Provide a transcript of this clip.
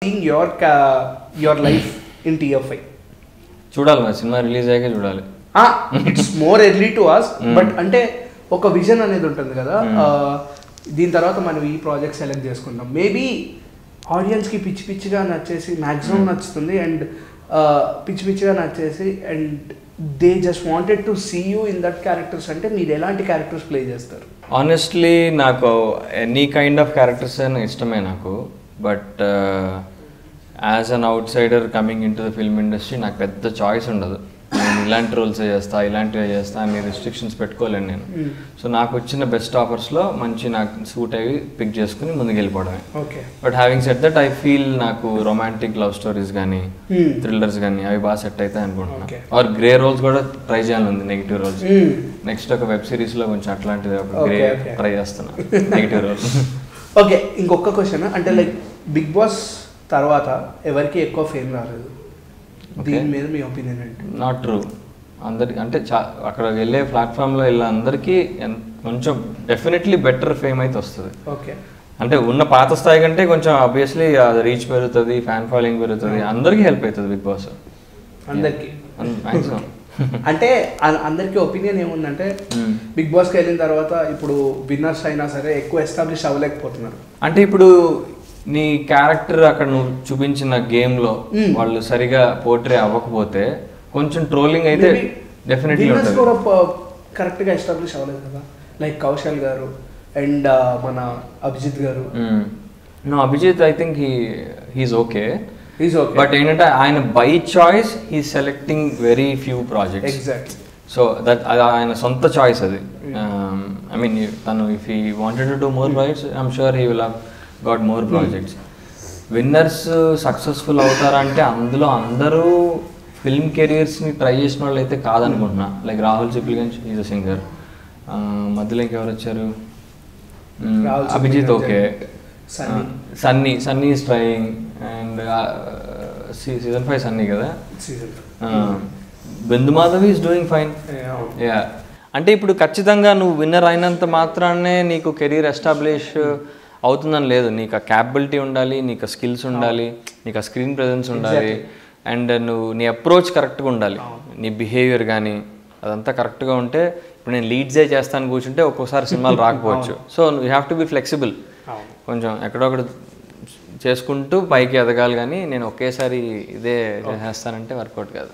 Seeing your life in TFI? చూడాలి మరి, cinema release అయ్యాక చూడాలి. It's more early to us, but అంటే ఒక విజన్ అనేది ఉంటుంది కదా, దీని తర్వాత మనం ఈ ప్రాజెక్ట్ సెలెక్ట్ చేసుకుంటాం. మేబీ ఆడియన్స్కి పిచ్చి పిచ్చిగా నచ్చేసి, మ్యాక్సిమం నచ్చుతుంది, అండ్ పిచ్చి పిచ్చిగా నచ్చేసి, and they just wanted to see you in that characters అంటే మీరు ఎలాంటి క్యారెక్టర్స్ ప్లే చేస్తారు? ఆనెస్ట్లీ నాకు ఎనీ కైండ్ ఆఫ్ క్యారెక్టర్స్ అయినా ఇష్టమే నాకు. But as an outsider coming in to the film industry నాకు పెద్ద చాయిస్ ఉండదు. నేను ఇలాంటి రోల్స్ చేస్తా, ఇలాంటివి చేస్తా అని రిస్ట్రిక్షన్స్ పెట్టుకోలేను నేను. సో నాకు వచ్చిన బెస్ట్ ఆఫర్స్లో మంచి నాకు సూట్ అయ్యి పిక్ చేసుకుని ముందుకు వెళ్ళిపోవడమే. But having set that I feel నాకు రొమాంటిక్ లవ్ స్టోరీస్ కానీ థ్రిల్లర్స్ కానీ అవి బాగా సెట్ అవుతాయి అనుకుంటున్నాను. ఆర్ గ్రే రోల్స్ కూడా ట్రై చేయాలని ఉంది, నెగిటివ్ రోల్స్. నెక్స్ట్ ఒక వెబ్ సిరీస్లో కొంచెం అట్లాంటిది ఒక గ్రే ట్రై చేస్తున్నా, నెగిటివ్ రోల్స్. ఓకే, ఇంకొక క్వశ్చన్ అంటే లైక్ బిగ్ బాస్ తర్వాత ఎవరికి ఎక్కువ ఫేమ్ రాలేదు, దీని మీద మీ ఒపీనియన్ ఏంటి? Not true. అందరికి అంటే అక్కడ వెళ్ళే ప్లాట్ఫామ్లో వెళ్ళే అందరికీ కొంచెం డెఫినెట్లీ బెటర్ ఫేమ్ అయితే వస్తుంది. ఓకే, అంటే ఉన్న పాత స్థాయి కంటే కొంచెం ఆబ్వియస్లీ రీచ్ పెరుగుతుంది, ఫ్యాన్ ఫాలోయింగ్ పెరుగుతుంది, అందరికీ హెల్ప్ అవుతుంది బిగ్ బాస్. అందరికి అంటే అందరికీ ఒపీనియన్ ఏముందంటే బిగ్ బాస్కి వెళ్ళిన తర్వాత ఇప్పుడు విన్నర్స్ అయినా సరే ఎక్కువ ఎస్టాబ్లిష్ అవ్వలేకపోతున్నారు. అంటే ఇప్పుడు నీ క్యారెక్టర్ అక్కడ నువ్వు చూపించిన గేమ్లో వాళ్ళు సరిగా పోర్ట్రే అవ్వకపోతే కొంచెం ట్రోలింగ్ అయితే డెఫినెట్లీ ఉంటుంది. కరెక్ట్గా ఎస్టాబ్లిష్ అవ్వలేదు కదా, లైక్ కౌశల్ గారు అండ్ మన అభిజిత్ గారు. No, Abhijeet I think he's okay, but ఏంటంటే ఆయన by choice he selecting very few projects. Exact. So that అది ఆయన సొంత చాయిస్ అది. ఐ మీన్ తను if he wanted to do more projects I'm sure he will have got more projects. Winners successful అవుతారంటే అందులో అందరూ ఫిల్మ్ కెరియర్స్ని try చేసిన వాళ్ళు అయితే కాదనుకుంటున్నా. Like Rahul Sipligunj is a singer. మధ్యలో ఇంకెవరు వచ్చారు? Abhijeet okay, Sunny is trying, and season 5 Sunny కదా. Bindu Madhavi is doing fine. Yeah, అంటే ఇప్పుడు ఖచ్చితంగా నువ్వు విన్నర్ అయినంత మాత్రాన్నే నీకు కెరీర్ ఎస్టాబ్లిష్ అవుతుందని లేదు. నీకు ఆ క్యాపబిలిటీ ఉండాలి, నీకు ఆ స్కిల్స్ ఉండాలి, నీకు ఆ స్క్రీన్ ప్రెజెన్స్ ఉండాలి, అండ్ నువ్వు నీ అప్రోచ్ కరెక్ట్గా ఉండాలి, నీ బిహేవియర్ కానీ అదంతా కరెక్ట్గా ఉంటే. ఇప్పుడు నేను లీడ్సే చేస్తాను కూర్చుంటే ఒక్కోసారి సినిమాలు రాకపోవచ్చు. So you have to be flexible, కొంచెం ఎక్కడొక్కడ చేసుకుంటూ పైకి ఎదగాలి. కానీ నేను ఒకేసారి ఇదే చేస్తానంటే వర్కౌట్ కాదు.